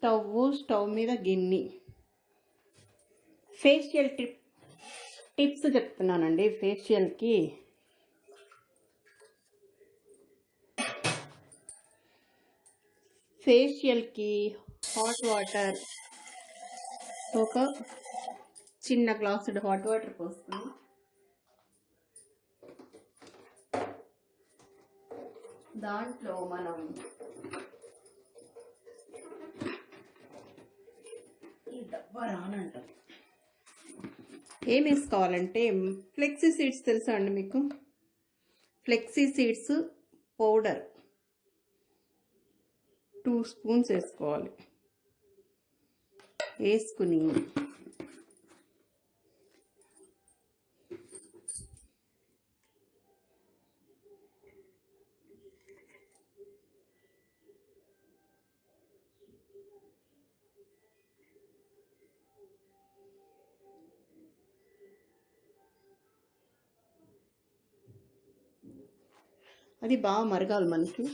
Stove మీద గిన్నె. Facial tips చెప్తున్నానండి. ఫేషియల్కి హాట్ వాటర్, ఒక చిన్న గ్లాసుడు హాట్ వాటర్ పోసుకుని దాంట్లో మనం ఈ డబ్బా రానంటాం ఏం వేసుకోవాలంటే ఫ్లెక్సీ సీడ్స్ తెలుసా అండి మీకు? ఫ్లెక్సీ సీడ్స్ పౌడర్ 2 స్పూన్స్ వేసుకోవాలి. వేసుకుని అది బాగా మరగాలి మనకి.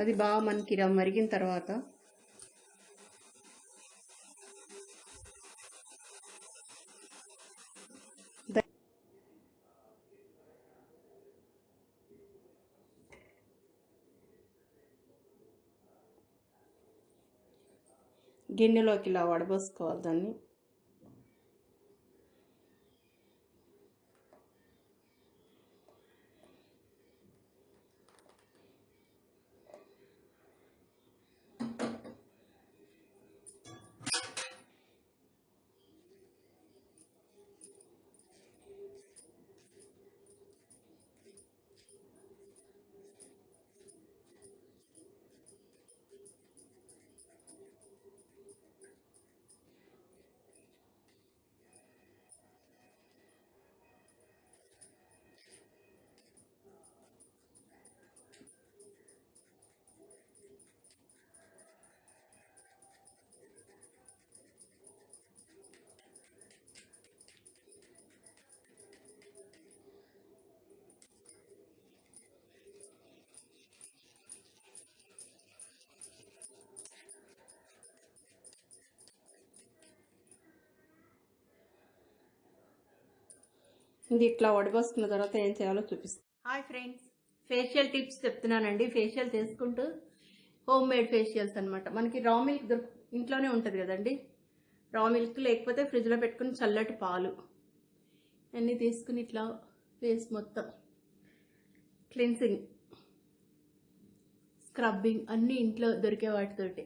అది బాగా మనకి మరిగిన తర్వాత గిన్నెలోకి ఇలా వడబోసుకోవాలి దాన్ని. ఇది ఇట్లా వడబోసుకున్న తర్వాత ఏం చేయాలో చూపిస్తాను. హాయ్ ఫ్రెండ్స్, ఫేషియల్ టిప్స్ చెప్తున్నానండి. ఫేషియల్ చేసుకుంటూ హోమ్ మేడ్ ఫేషియల్స్ అనమాట. మనకి రా మిల్క్ ఇంట్లోనే ఉంటుంది కదండి. రా మిల్క్ లేకపోతే ఫ్రిడ్జ్లో పెట్టుకుని చల్లటి పాలు అన్నీ తీసుకుని ఇట్లా ఫేస్ మొత్తం క్లెన్సింగ్, స్క్రబ్బింగ్ అన్నీ ఇంట్లో దొరికే వాటితోటి.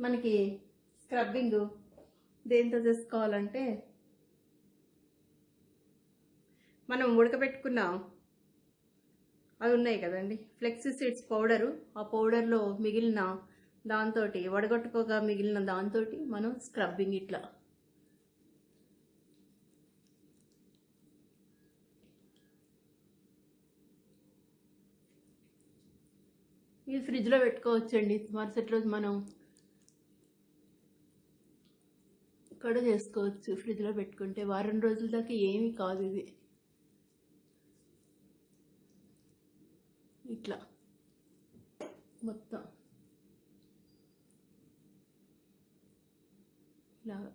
మనకి స్క్రబ్బింగ్ దేంతో చేసుకోవాలంటే మనం ఉడకబెట్టుకున్న అవి ఉన్నాయి కదండి, ఫ్లెక్సీ సీడ్స్ పౌడరు. ఆ పౌడర్లో మిగిలిన దాంతో, వడగొట్టుకోగా మిగిలిన దాంతో మనం స్క్రబ్బింగ్ ఇట్లా ఇది ఫ్రిడ్జ్లో పెట్టుకోవచ్చండి. మరుసటి రోజు మనం కడుగు చేసుకోవచ్చు. ఫ్రిడ్జ్లో పెట్టుకుంటే వారం రోజుల దాకా ఏమీ కాదు. ఇది ఇట్లా మొత్తం ఇలాగా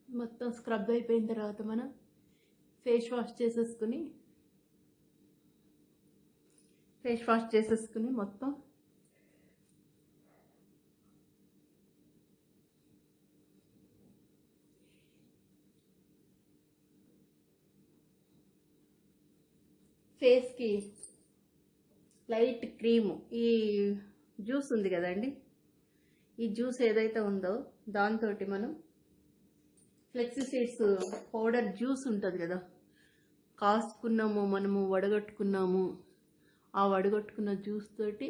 మొత్తం స్క్రబ్ అయిపోయిన తర్వాత మనం ఫేస్ వాష్ చేసేసుకుని మొత్తం ఫేస్కి లైట్ క్రీము, ఈ జ్యూస్ ఉంది కదండి, ఈ జ్యూస్ ఏదైతే ఉందో దాంతో మనం ఫ్లెక్సీ సీడ్స్ పౌడర్ జ్యూస్ ఉంటుంది కదా, కాసుకున్నాము మనము, వడగట్టుకున్నాము, ఆ వడగట్టుకున్న జ్యూస్ తోటి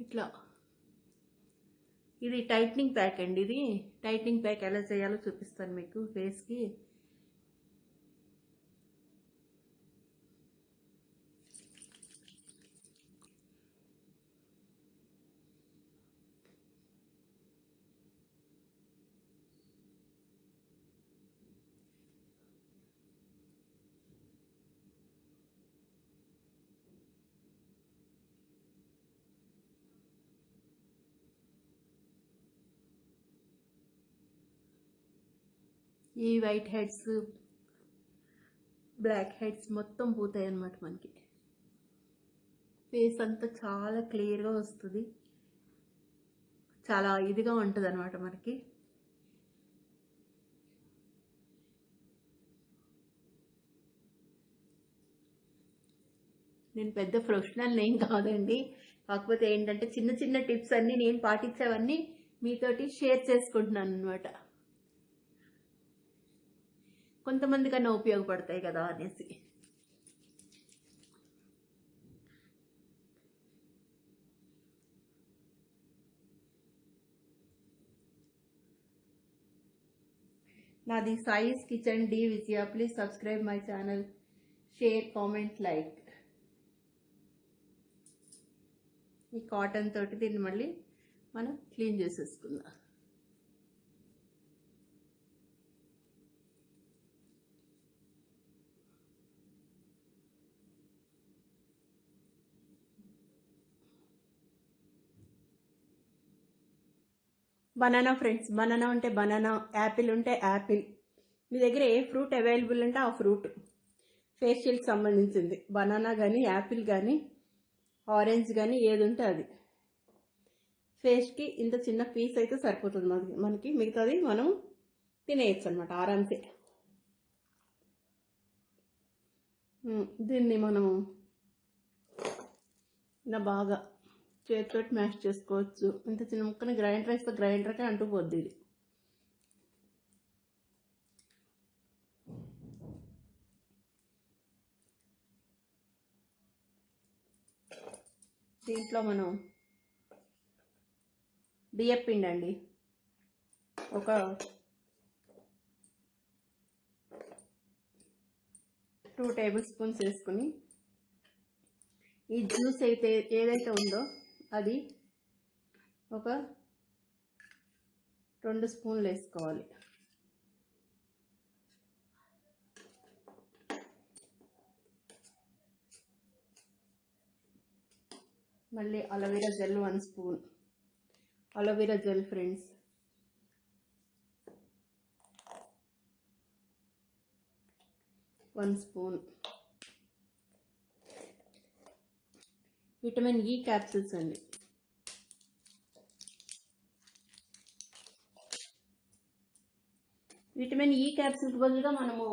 ఇట్లా, ఇది టైట్నింగ్ ప్యాక్ అండి. ఇది టైట్నింగ్ ప్యాక్ ఎలా చేయాలో చూపిస్తాను మీకు. ఫేస్కి ఈ వైట్ హెడ్స్, బ్లాక్ హెడ్స్ మొత్తం పోతాయి అన్నమాట. మనకి ఫేస్ అంతా చాలా క్లియర్గా వస్తుంది, చాలా ఇదిగా ఉంటుంది అన్నమాట మనకి. నేను పెద్ద ప్రొఫెషనల్ ఏం కాదండి, కాకపోతే ఏంటంటే చిన్న చిన్న టిప్స్ అన్నీ నేను పాటించేవన్నీ మీతోటి షేర్ చేసుకుంటున్నాను అనమాట. కొంతమంది కన్నా ఉపయోగపడతాయి కదా అనేసి. నాది సాయిస్ కిచెన్ డి విజయ. Please subscribe my channel, share, comment, like. ఈ కాటన్ తోటి దీన్ని మళ్ళీ మనం క్లీన్ చేసేసుకుందాం. బనానా ఫ్రెండ్స్, బనానా ఉంటే బనానా, యాపిల్ ఉంటే యాపిల్, మీ దగ్గర ఏ ఫ్రూట్ అవైలబుల్ ఉంటే ఆ ఫ్రూట్ ఫేషియల్కి సంబంధించింది, బనానా కానీ, యాపిల్ కానీ, ఆరెంజ్ కానీ, ఏది ఉంటే అది. ఫేస్కి ఇంత చిన్న పీస్ అయితే సరిపోతుంది మనకి, మిగతాది మనం తినేయచ్చు అనమాట ఆరామ్సే. దీన్ని మనం ఇలా బాగా చేతితో మ్యాష్ చేసుకోవచ్చు. ఇంత చిన్న ముక్కని గ్రైండర్ వేస్తే గ్రైండర్కే అంటుపోద్ది ఇది. దీంట్లో మనం బియ్యం పిండి అండి, ఒక 2 టేబుల్ స్పూన్స్ వేసుకుని, ఈ జ్యూస్ అయితే ఏదైతే ఉందో అది ఒక 2 స్పూన్లు వేసుకోవాలి. మళ్ళీ aloe vera gel 1 spoon. Aloe vera gel friends. One spoon. Vitamin E capsules అండి. విటమిన్ ఈ క్యాప్సూల్స్ బదులుగా మనము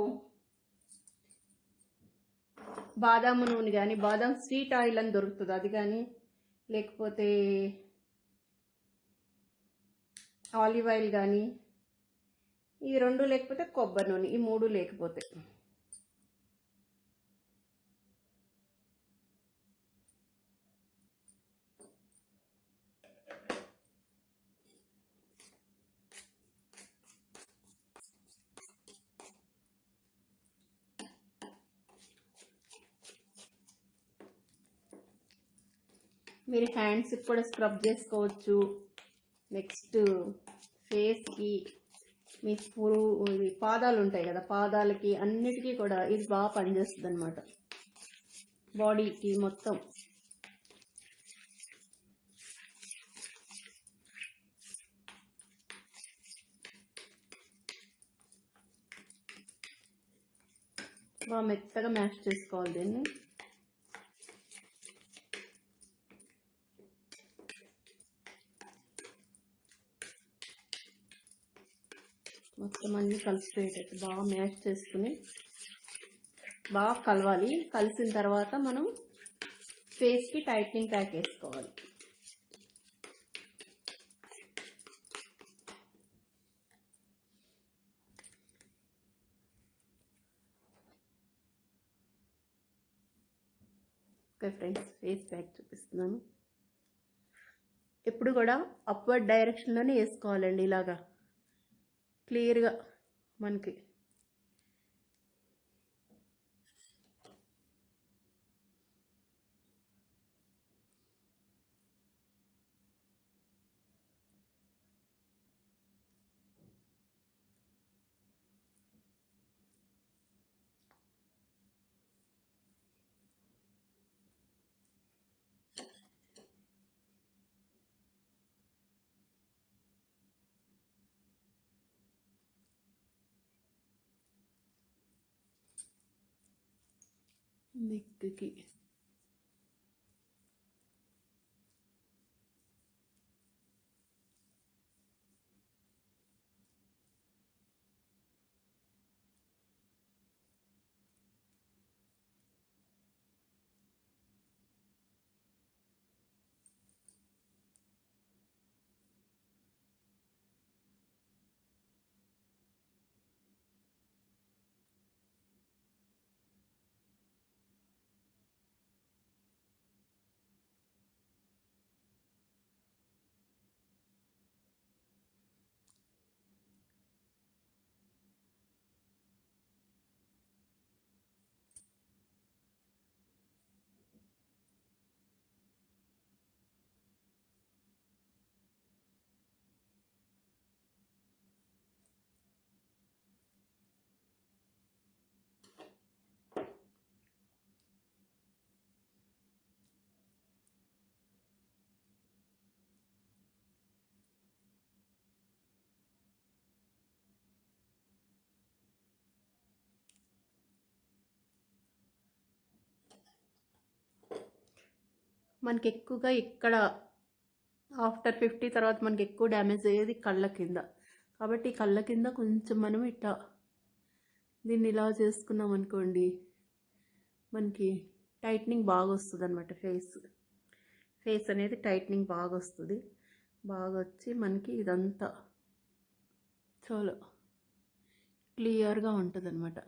బాదాము నూనె కానీ, బాదాం స్వీట్ ఆయిల్ అని దొరుకుతుంది, అది కానీ, లేకపోతే ఆలివ్ ఆయిల్ కానీ, ఈ 2 లేకపోతే కొబ్బరి నూనె, ఈ 3 లేకపోతే మీరు హ్యాండ్స్కి కూడా స్క్రబ్ చేసుకోవచ్చు. నెక్స్ట్ ఫేస్కి, మీ పాదాలు ఉంటాయి కదా, పాదాలకి అన్నిటికీ కూడా ఇది బాగా పనిచేస్తుంది అనమాట. బాడీకి మొత్తం. బాగా మెత్తగా మ్యాష్ చేసుకోవాలి దీన్ని. మొత్తం అన్నీ కలిసిపోయేటట్టు బాగా మ్యాష్ చేసుకుని బాగా కలవాలి. కలిసిన తర్వాత మనం ఫేస్కి టైట్నింగ్ ప్యాక్ వేసుకోవాలి. ఓకే ఫ్రెండ్స్, ఫేస్ ప్యాక్ చూపిస్తున్నాను. ఎప్పుడు కూడా అప్వర్డ్ డైరెక్షన్లోనే వేసుకోవాలండి, ఇలాగా క్లియర్గా మనకి. నెక్కి మనకి ఎక్కువగా ఇక్కడ ఆఫ్టర్ 50 తర్వాత మనకి ఎక్కువ డ్యామేజ్ అయ్యేది కళ్ళ కింద. కాబట్టి కళ్ళ కింద కొంచెం మనం ఇట్లా దీన్ని ఇలా చేసుకున్నాం అనుకోండి, మనకి టైట్నింగ్ బాగా వస్తుంది అనమాట. ఫేస్ అనేది టైట్నింగ్ బాగా వస్తుంది. బాగా వచ్చి మనకి ఇదంతా చాలా క్లియర్గా ఉంటుంది అనమాట.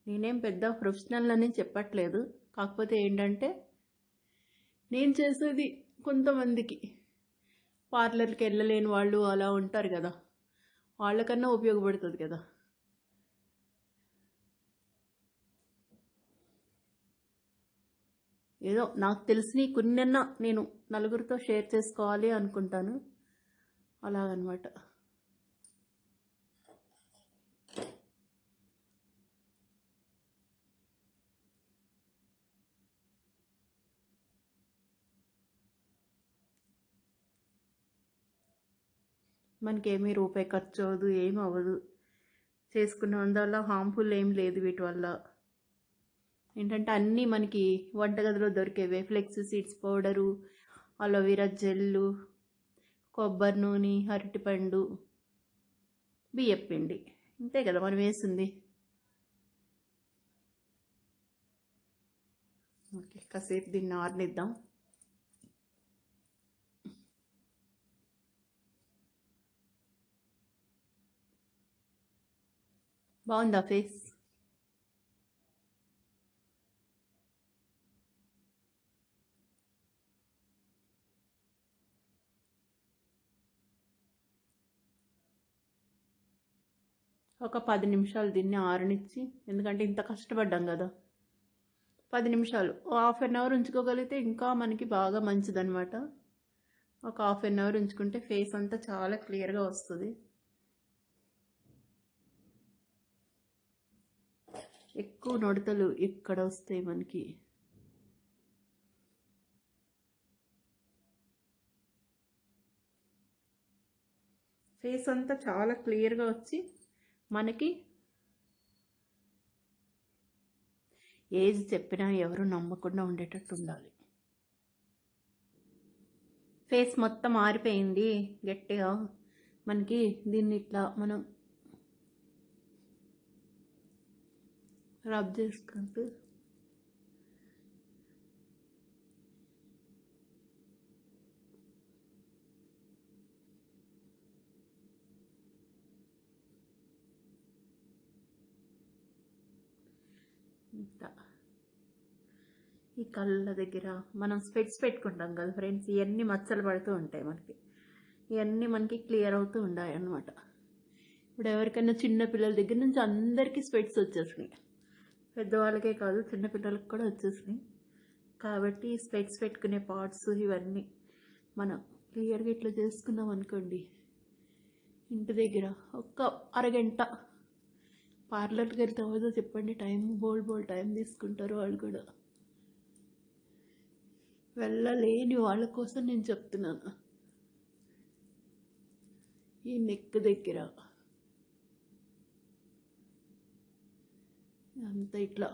నేనేం పెద్ద ప్రొఫెషనల్ అని చెప్పట్లేదు, కాకపోతే ఏంటంటే నేను చేసేది కొంతమందికి పార్లర్కి వెళ్ళలేని వాళ్ళు అలా ఉంటారు కదా, వాళ్ళకన్నా ఉపయోగపడుతుంది కదా. ఏదో నాకు తెలిసిన కొన్నన్నా నేను నలుగురితో షేర్ చేసుకోవాలి అనుకుంటాను, అలాగనమాట. మనకేమీ రూపాయి ఖర్చు అవ్వదు, ఏమి అవ్వదు. చేసుకున్న అందువల్ల హార్మ్ఫుల్ ఏం లేదు వీటి వల్ల. ఏంటంటే అన్నీ మనకి వంటగదిలో దొరికేవే. ఫ్లెక్స్ సీడ్స్ పౌడరు, అలోవెరా జెల్లు, కొబ్బరి నూనె, అరటిపండు, బియ్యపిండి, ఇంతే కదా మనం వేసింది. ఓకే, కాసేపు దీన్ని ఆరనిద్దాం. బాగుందా ఫేస్? ఒక 10 నిమిషాలు దీన్ని ఆరనిచ్చి, ఎందుకంటే ఇంత కష్టపడ్డాం కదా, 10 నిమిషాలు, హాఫ్ అన్ అవర్ ఉంచుకోగలిగితే ఇంకా మనకి బాగా మంచిదన్నమాట. ఒక హాఫ్ అన్ అవర్ ఉంచుకుంటే ఫేస్ అంతా చాలా క్లియర్గా వస్తుంది. ఎక్కువ నుడతలు ఇక్కడ వస్తాయి మనకి. ఫేస్ అంతా చాలా క్లియర్గా వచ్చి మనకి ఏజ్ చెప్పినా ఎవరు నమ్మకుండా ఉండేటట్టు ఉండాలి. ఫేస్ మొత్తం ఆరిపోయింది గట్టిగా. మనకి దీన్ని ఇట్లా మనం రబ్ చేసుకుంటూ ఈ కళ్ళ దగ్గర మనం స్పెట్స్ పెట్టుకుంటాం కదా ఫ్రెండ్స్, ఇవన్నీ మచ్చలు పడుతూ ఉంటాయి మనకి. ఇవన్నీ మనకి క్లియర్ అవుతూ ఉండాలి అన్నమాట. ఇప్పుడు ఎవరికైనా చిన్న పిల్లల దగ్గర నుంచి అందరికీ స్పెట్స్ వచ్చేసినాయి. పెద్దవాళ్ళకే కాదు, చిన్నపిల్లలకు కూడా వచ్చేసినాయి. కాబట్టి స్పెట్స్ పెట్టుకునే పార్ట్స్ ఇవన్నీ మనం క్లియర్గా ఇట్లా చేసుకున్నాం అనుకోండి, ఇంటి దగ్గర ఒక్క అరగంట. పార్లర్కి వెళ్తే అవ్వదో చెప్పండి, బోల్ టైం తీసుకుంటారు వాళ్ళు కూడా. వెళ్ళలేని వాళ్ళ కోసం నేను చెప్తున్నాను. ఈ నెక్ దగ్గర అంతా ఇట్లా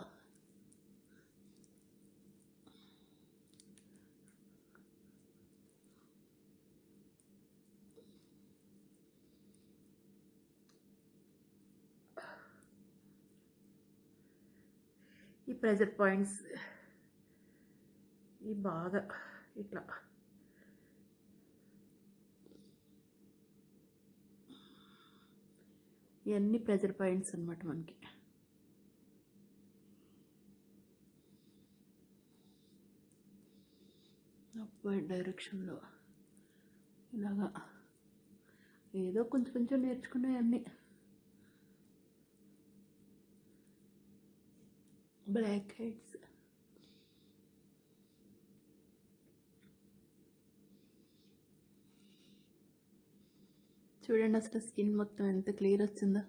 ఈ ప్రెజర్ పాయింట్స్ ఈ బాగా ఇట్లా ఇవన్నీ ప్రెజర్ పాయింట్స్ అన్నమాట మనకి. అప్వర్డ్ డైరెక్షన్లో ఇలాగా ఏదో కొంచెం నేర్చుకున్నాయన్నీ. బ్లాక్ హెడ్స్ చూడండి, అసలు స్కిన్ మొత్తం ఎంత క్లియర్ వచ్చిందో.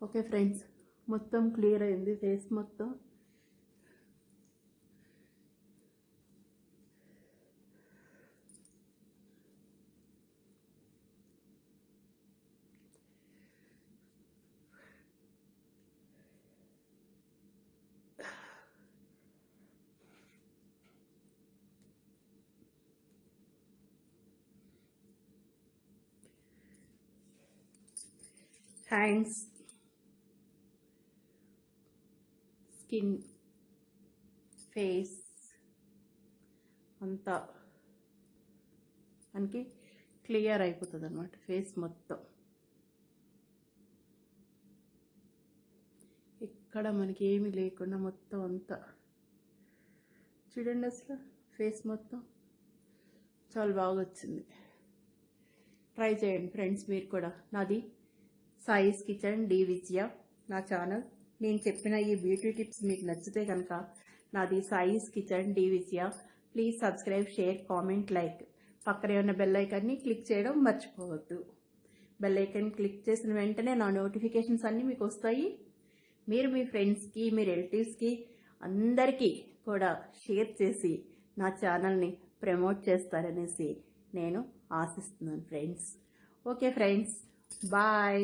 ఓకే ఫ్రెండ్స్, మొత్తం క్లియర్ అయింది ఫేస్ మొత్తం. హ్యాండ్స్, స్కిన్, ఫేస్ అంతా మనకి క్లియర్ అయిపోతుంది అన్నమాట. ఫేస్ మొత్తం ఇక్కడ మనకి ఏమీ లేకుండా మొత్తం అంతా చూడండి, అసలు ఫేస్ మొత్తం చాలా బాగా వచ్చింది. ట్రై చేయండి ఫ్రెండ్స్ మీరు కూడా. నాది సాయిస్ కిచెన్ డి విజయ నా ఛానల్. నేను చెప్పిన ఈ బ్యూటీ టిప్స్ మీకు నచ్చితే కనుక నాది సాయిస్ కిచెన్ డివిజియా. Please subscribe, share, comment, like. పక్కనే ఉన్న బెల్ ఐకాన్ని క్లిక్ చేయడం మర్చిపోవద్దు. బెల్ ఐకాన్ క్లిక్ చేసిన వెంటనే నా నోటిఫికేషన్స్ అన్నీ మీకు వస్తాయి. మీరు మీ ఫ్రెండ్స్కి, మీ రిలేటివ్స్కి అందరికీ కూడా షేర్ చేసి నా ఛానల్ని ప్రమోట్ చేస్తారనేసి నేను ఆశిస్తున్నాను ఫ్రెండ్స్. Okay friends, bye.